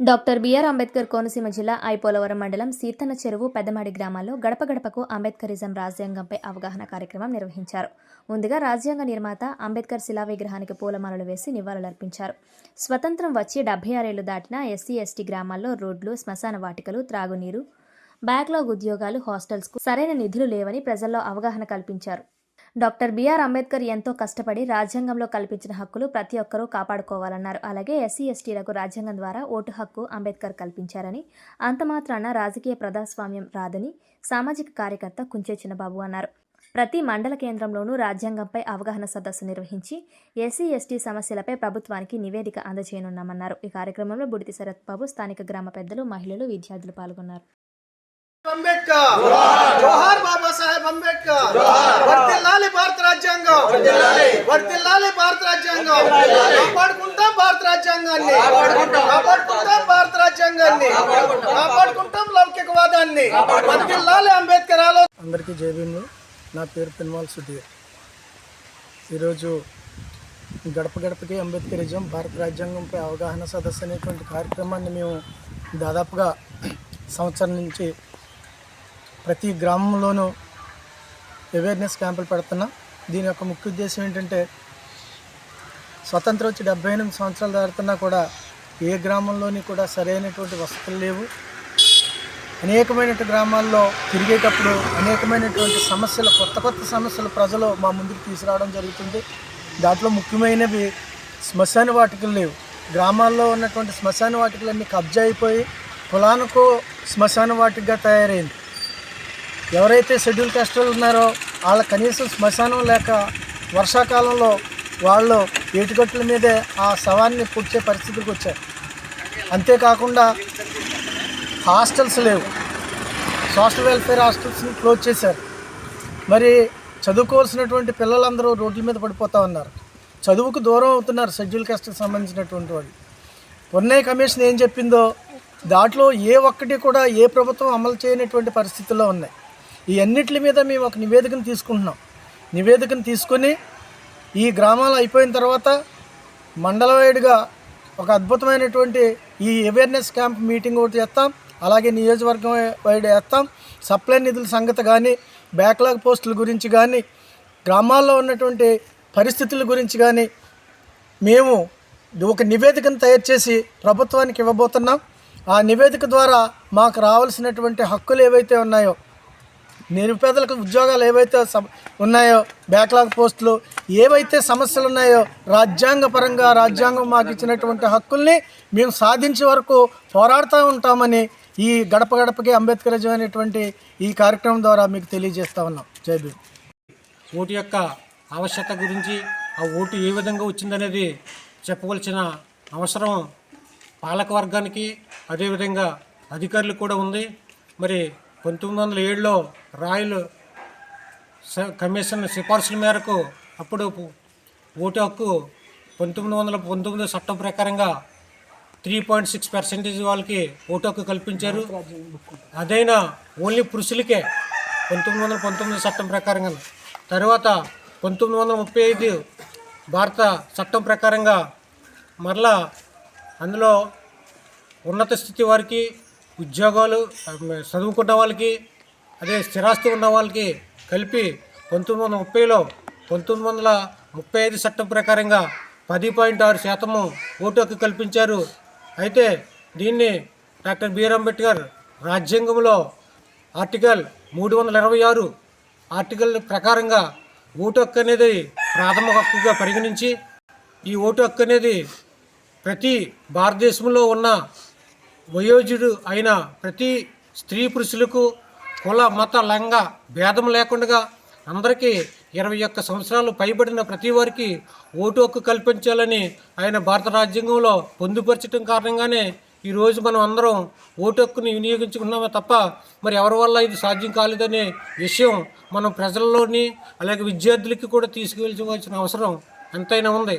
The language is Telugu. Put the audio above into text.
డాక్టర్ బిఆర్ అంబేద్కర్ కోనసీమ జిల్లా ఐపోలవరం మండలం సీతన్న చెరువు పెద్దమాడి గ్రామాల్లో గడప గడపకు అంబేద్కరిజం రాజ్యాంగంపై అవగాహన కార్యక్రమం నిర్వహించారు. ముందుగా రాజ్యాంగ నిర్మాత అంబేద్కర్ శిలా విగ్రహానికి పూలమాలలు వేసి నివాళులర్పించారు. స్వతంత్రం వచ్చి 76 ఏళ్లు దాటిన ఎస్సీ ఎస్టీ గ్రామాల్లో రోడ్లు, శ్మశాన వాటికలు, త్రాగునీరు, బ్యాక్లాగ్ ఉద్యోగాలు, హాస్టల్స్కు సరైన నిధులు లేవని ప్రజల్లో అవగాహన కల్పించారు. డాక్టర్ బిఆర్ అంబేద్కర్ ఎంతో కష్టపడి రాజ్యాంగంలో కల్పించిన హక్కులు ప్రతి ఒక్కరూ కాపాడుకోవాలన్నారు. అలాగే ఎస్సీ ఎస్టీలకు రాజ్యాంగం ద్వారా ఓటు హక్కు అంబేద్కర్ కల్పించారని, అంతమాత్రాన రాజకీయ ప్రజాస్వామ్యం రాదని సామాజిక కార్యకర్త కుంచే చిన్నబాబు అన్నారు. ప్రతి మండల కేంద్రంలోనూ రాజ్యాంగంపై అవగాహన సదస్సు నిర్వహించి ఎస్సీ ఎస్టీ సమస్యలపై ప్రభుత్వానికి నివేదిక అందజేయనున్నామన్నారు. ఈ కార్యక్రమంలో బుడితి శరత్ బాబు, స్థానిక గ్రామ పెద్దలు, మహిళలు, విద్యార్థులు పాల్గొన్నారు. అంబేద్కర్ జోహార్ బాబా సాహెబ్ అంబేద్కర్ వర్ధిల్లాలి భారత రాజ్యాంగం వర్ధిల్లాలి భారత రాజ్యాంగం కాపాడుకుంటాం భారత రాజ్యాంగాన్ని కాపాడుకుంటాం భారత రాజ్యాంగాన్ని కాపాడుకుంటాం లౌకికవాదాన్ని వర్ధిల్లాలి అంబేద్కర్ అందరికీ జై భీమ్. నా పేరు పెన్వాల్ సుధీర్. ఈరోజు గడప గడపకి అంబేద్కరిజం భారత రాజ్యాంగంపై అవగాహన సదస్సు అనేటువంటి కార్యక్రమాన్ని మేము దాదాపుగా సంవత్సరం నుంచి ప్రతి గ్రామంలోనూ అవేర్నెస్ క్యాంపులు పెడుతున్నాం. దీని యొక్క ముఖ్య ఉద్దేశం ఏంటంటే, స్వతంత్రం వచ్చి 78 సంవత్సరాలు దాటుతున్నా కూడా ఏ గ్రామంలోని కూడా సరైనటువంటి వసతులు లేవు. అనేకమైన గ్రామాల్లో తిరిగేటప్పుడు అనేకమైనటువంటి సమస్యలు, కొత్త సమస్యలు ప్రజలు మా ముందుకు తీసుకురావడం జరుగుతుంది. దాంట్లో ముఖ్యమైనవి శ్మశాన వాటికలు లేవు. గ్రామాల్లో ఉన్నటువంటి శ్మశాన వాటికలన్నీ కబ్జా అయిపోయి కులానికి శ్మశాన వాటికగా తయారైంది. ఎవరైతే షెడ్యూల్ కాస్ట్ ఉన్నారో వాళ్ళ కనీసం శ్మశానం లేక వర్షాకాలంలో వాళ్ళు ఏటిగట్టుల మీదే ఆ శవాన్ని పుడిచే పరిస్థితికి వచ్చారు. అంతేకాకుండా హాస్టల్స్ లేవు. సోషల్ వెల్ఫేర్ హాస్టల్స్ని క్లోజ్ చేశారు. మరి చదువుకోవాల్సినటువంటి పిల్లలందరూ రోడ్ల మీద పడిపోతూ ఉన్నారు. చదువుకు దూరం అవుతున్నారు షెడ్యూల్ కాస్ట్కి సంబంధించినటువంటి వాళ్ళు. ఉన్నయ కమిషన్ ఏం చెప్పిందో దాంట్లో ఏ ఒక్కటి కూడా ఏ ప్రభుత్వం అమలు చేయనటువంటి పరిస్థితుల్లో ఉన్నాయి. ఈ అన్నిటి మీద మేము ఒక నివేదికను తీసుకుంటున్నాం. నివేదికను తీసుకొని ఈ గ్రామాలు అయిపోయిన తర్వాత మండల వైడ్గా ఒక అద్భుతమైనటువంటి ఈ అవేర్నెస్ క్యాంప్ మీటింగ్ ఒకటి చేస్తాం. అలాగే నియోజకవర్గం వైడ్ చేస్తాం. సప్లై నిధుల సంగతి కానీ, బ్యాక్లాగ్ పోస్టుల గురించి కానీ, గ్రామాల్లో ఉన్నటువంటి పరిస్థితుల గురించి కానీ మేము ఒక నివేదికను తయారు చేసి ప్రభుత్వానికి ఇవ్వబోతున్నాం. ఆ నివేదిక ద్వారా మాకు రావాల్సినటువంటి హక్కులు ఏవైతే ఉన్నాయో, నిరుపేదలకు ఉద్యోగాలు ఏవైతే ఉన్నాయో, బ్యాక్లాగ్ పోస్టులు ఏవైతే సమస్యలు ఉన్నాయో, రాజ్యాంగపరంగా రాజ్యాంగం మాకు ఇచ్చినటువంటి హక్కుల్ని మేము సాధించే వరకు పోరాడుతూ ఉంటామని ఈ గడప గడపకి అంబేద్కరిజం అనేటువంటి ఈ కార్యక్రమం ద్వారా మీకు తెలియజేస్తూ ఉన్నాం. జై భీమ్. ఓటు యొక్క ఆవశ్యకత గురించి, ఆ ఓటు ఏ విధంగా వచ్చిందనేది చెప్పవలసిన అవసరం పాలక వర్గానికి, అదేవిధంగా అధికారులకు కూడా ఉంది. మరి 1907లో రాయల్ కమిషన్ సిఫార్సుల మేరకు అప్పుడు ఓటు హక్కు 1919 చట్టం ప్రకారంగా 3.6% వాళ్ళకి ఓటు హక్కు కల్పించారు. అదైనా ఓన్లీ పురుషులకే 1919 చట్టం ప్రకారంగా. తర్వాత 1935 భారత చట్టం ప్రకారంగా మరలా అందులో ఉన్నత స్థితి వారికి ఉద్యోగాలు, చదువుకున్న వాళ్ళకి, అదే స్థిరాస్తి ఉన్న వాళ్ళకి కలిపి 1930లో 1935 చట్టం ప్రకారంగా 10.6% ఓటు హక్కు కల్పించారు. అయితే దీన్ని డాక్టర్ బిఆర్ అంబేద్కర్ రాజ్యాంగంలో ఆర్టికల్ 326 ఆర్టికల్ ప్రకారంగా ఓటు హక్కు అనేది ప్రాథమిక హక్కుగా పరిగణించి, ఈ ఓటు హక్కు అనేది ప్రతి భారతదేశంలో ఉన్న వయోజుడు అయిన ప్రతి స్త్రీ పురుషులకు కుల మత లింగ భేదం లేకుండా అందరికీ 21 సంవత్సరాలు పైబడిన ప్రతి వారికి ఓటు హక్కు కల్పించాలని ఆయన భారత రాజ్యాంగంలో పొందుపరచడం కారణంగానే ఈరోజు మనం అందరం ఓటు హక్కుని వినియోగించుకున్నామే తప్ప మరి ఎవరి వల్ల ఇది సాధ్యం కాలేదనే విషయం మనం ప్రజల్లోని అలాగే విద్యార్థులకి కూడా తీసుకువెళ్ళవలసిన అవసరం ఎంతైనా ఉంది.